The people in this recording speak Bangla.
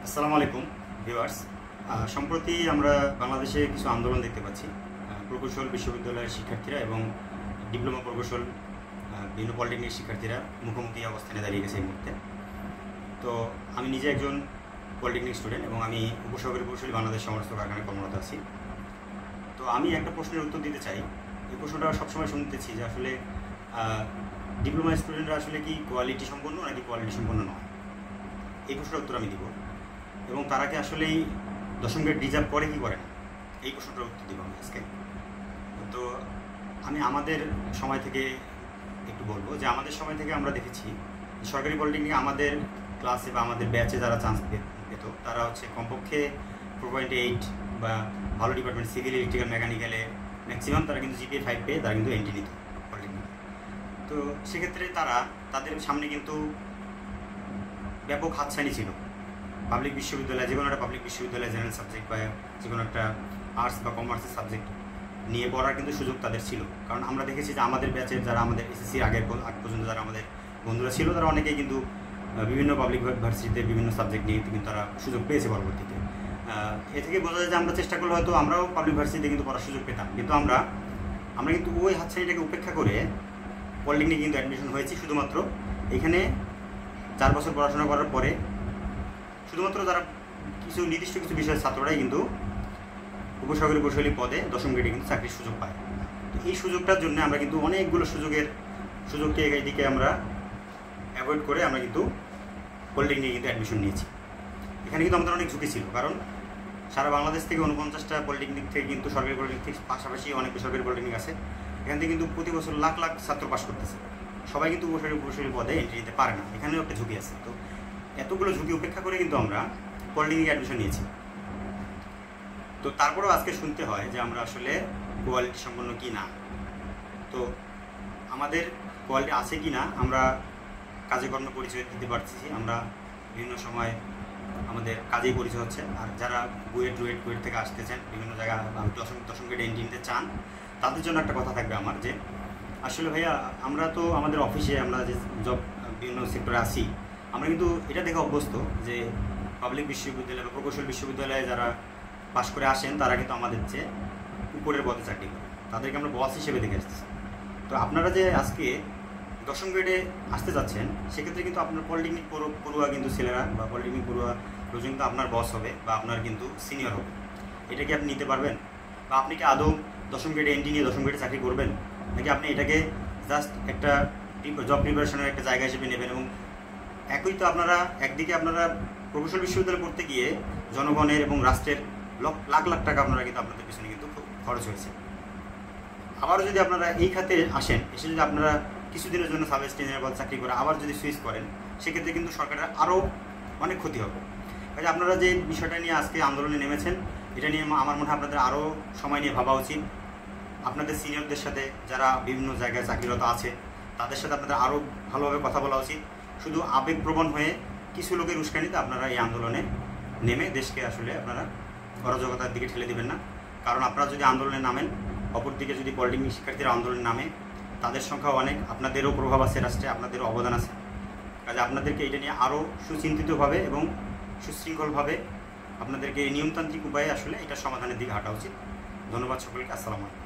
আসসালামু আলাইকুম ভিউয়ার্স। সম্প্রতি আমরা বাংলাদেশে কিছু আন্দোলন দেখতে পাচ্ছি। প্রকৌশল বিশ্ববিদ্যালয়ের শিক্ষার্থীরা এবং ডিপ্লোমা প্রকৌশল বিভিন্ন পলিটেকনিক শিক্ষার্থীরা মুখোমুখি অবস্থানে দাঁড়িয়ে গেছে এই মুহূর্তে। তো আমি নিজে একজন পলিটেকনিক স্টুডেন্ট এবং আমি উপসাগরীয় প্রকৌশলী বাংলাদেশ সমস্ত কারখানায় কর্মরত আছি। তো আমি একটা প্রশ্নের উত্তর দিতে চাই। এই প্রশ্নটা সবসময় শুনতেছি যে আসলে ডিপ্লোমা স্টুডেন্টরা আসলে কি কোয়ালিটি সম্পন্ন নাকি কোয়ালিটি সম্পন্ন নয়। এই প্রশ্নের উত্তর আমি দিব এবং তারা কি আসলেই দশম গ্রেড ডিজার্ভ করে কি করে না, এই প্রশ্নটার উত্তর দিব আমি আজকে। তো আমি আমাদের সময় থেকে একটু বলবো যে আমাদের সময় থেকে আমরা দেখেছি সরকারি পলিটেকনিকে আমাদের ক্লাসে বা আমাদের ব্যাচে যারা চান্স পেত তারা হচ্ছে কমপক্ষে 4.8 বা ভালো ডিপার্টমেন্ট সিভিল, ইলেকট্রিক্যাল, মেকানিক্যালে ম্যাক্সিমাম তারা কিন্তু জিপিএ 5 পেয়ে তারা কিন্তু এন্ট্রি নিত পলিটেকনিকে। তো সেক্ষেত্রে তাদের সামনে কিন্তু ব্যাপক হাতছানি ছিল। পাবলিক বিশ্ববিদ্যালয়, যে কোনো একটা পাবলিক বিশ্ববিদ্যালয়ে জেনারেল সাবজেক্ট বা যে কোনো একটা আর্টস বা কমার্সের সাবজেক্ট নিয়ে পড়ার কিন্তু সুযোগ তাদের ছিল। কারণ আমরা দেখেছি যে আমাদের ব্যাচের যারা আমাদের এসএসসির আগ পর্যন্ত যারা আমাদের বন্ধুরা ছিল তারা অনেকেই কিন্তু বিভিন্ন পাবলিক ভার্সিটিতে বিভিন্ন সাবজেক্ট নিয়ে কিন্তু তারা সুযোগ পেয়েছে পরবর্তীতে। এ থেকে বোঝা যায় যে আমরা চেষ্টা করলে হয়তো আমরাও পাবলিক ভার্সিটিতে কিন্তু পড়ার সুযোগ পেতাম, কিন্তু আমরা কিন্তু ওই হাতছানিটাকে উপেক্ষা করে পলিটেকনিকে কিন্তু অ্যাডমিশন হয়েছি। শুধুমাত্র এখানে 4 বছর পড়াশোনা করার পরে শুধুমাত্র তারা নির্দিষ্ট কিছু বিষয়ের ছাত্ররাই কিন্তু উপসাগরীয় প্রকৌশলী পদে দশম গ্রেডে কিন্তু চাকরির সুযোগ পায়। তো এই সুযোগটার জন্য আমরা কিন্তু অনেকগুলো সুযোগকে এইদিকে আমরা অ্যাভয়েড করে আমরা কিন্তু পলিটেকনিকে কিন্তু অ্যাডমিশন নিয়েছি। এখানে কিন্তু আমাদের অনেক ঝুঁকি ছিল, কারণ সারা বাংলাদেশ থেকে 49টা পলিটেকনিক থেকে কিন্তু সরকারি পলিটেকনিক থেকে পাশাপাশি অনেক বেসরকারি পলিটেকনিক আছে। এখান থেকে কিন্তু প্রতি বছর লাখ লাখ ছাত্র পাস করতেছে। সবাই কিন্তু উপসাগরীয় প্রকৌশলী পদে এন্ট্রি নিতে পারে না, এখানেও একটা ঝুঁকি আছে। তো এতগুলো ঝুঁকি উপেক্ষা করে কিন্তু আমরা পলিটেকনিকে অ্যাডমিশন নিয়েছি। তো তারপরেও আজকে শুনতে হয় যে আমরা আসলে কোয়ালিটি সম্পন্ন কি না। তো আমাদের কোয়ালিটি আছে কি না আমরা কাজে কর্মে পরিচয় দিতে পারছি। আমরা বিভিন্ন সময় আমাদের কাজেই পরিচয় হচ্ছে। আর যারা কুয়েট থেকে আসতেছেন বিভিন্ন জায়গা দশম গ্রেডে এন্ট্রি নিতে চান, তাদের জন্য একটা কথা থাকবে আমার, যে আসলে ভাইয়া আমরা তো আমাদের অফিসে আমরা যে জব বিভিন্ন সেক্টরে আসি, আমরা কিন্তু এটা দেখে অভ্যস্ত যে পাবলিক বিশ্ববিদ্যালয় বা প্রকৌশল বিশ্ববিদ্যালয়ে যারা পাশ করে আসেন তারা কিন্তু আমাদের চেয়ে উপরের পদে চাকরি করে, তাদেরকে আমরা বস হিসেবে দেখে আসতেছি। তো আপনারা যে আজকে দশম গ্রেডে আসতে যাচ্ছেন, সেক্ষেত্রে কিন্তু আপনার পলিটেকনিক পড়ুয়া কিন্তু ছেলেরা বা পলিটেকনিক পড়ুয়া লোকজন কিন্তু আপনার বস হবে বা আপনার কিন্তু সিনিয়র হবে। এটা কি আপনি নিতে পারবেন? বা আপনি কি আদৌ দশম গ্রেডে এন্ট্রি নিয়ে দশম গ্রেডে চাকরি করবেন, নাকি আপনি এটাকে জাস্ট একটা জব প্রিপারেশনের একটা জায়গা হিসেবে নেবেন? এবং একই তো একদিকে আপনারা প্রকৌশল বিশ্ববিদ্যালয় পড়তে গিয়ে জনগণের এবং রাষ্ট্রের লাখ লাখ টাকা আপনারা কিন্তু আপনাদের পিছনে কিন্তু খরচ হয়েছে। আবারও যদি আপনারা এই খাতে আসেন, এসে যদি আপনারা কিছুদিনের জন্য সাব ইঞ্জিনিয়ার পদে চাকরি করে আবার যদি সুইচ করেন, সেক্ষেত্রে কিন্তু সরকারের আরও অনেক ক্ষতি হবে। কাজে আপনারা যে বিষয়টা নিয়ে আজকে আন্দোলনে নেমেছেন, এটা নিয়ে আমার মনে হয় আপনাদের আরও সময় নিয়ে ভাবা উচিত। আপনাদের সিনিয়রদের সাথে যারা বিভিন্ন জায়গায় চাকরিরত আছে তাদের সাথে আপনাদের আরও ভালোভাবে কথা বলা উচিত। শুধু আবেগপ্রবণ হয়ে কিছু লোকের উস্কানিতে আপনারা এই আন্দোলনে নেমে দেশকে আসলে আপনারা অরাজকতার দিকে ঠেলে দেবেন না। কারণ আপনারা যদি আন্দোলনে নামেন, অপরদিকে যদি পলিটেকনিক শিক্ষার্থীরা আন্দোলনে নামে, তাদের সংখ্যা অনেক, আপনাদেরও প্রভাব আছে রাষ্ট্রে, আপনাদেরও অবদান আছে। কাজে আপনাদেরকে এটা নিয়ে আরও সুচিন্তিতভাবে এবং সুশৃঙ্খলভাবে আপনাদেরকে নিয়মতান্ত্রিক উপায়ে আসলে এটা সমাধানের দিকে হাঁটা উচিত। ধন্যবাদ সকলকে। আসসালামু আলাইকুম।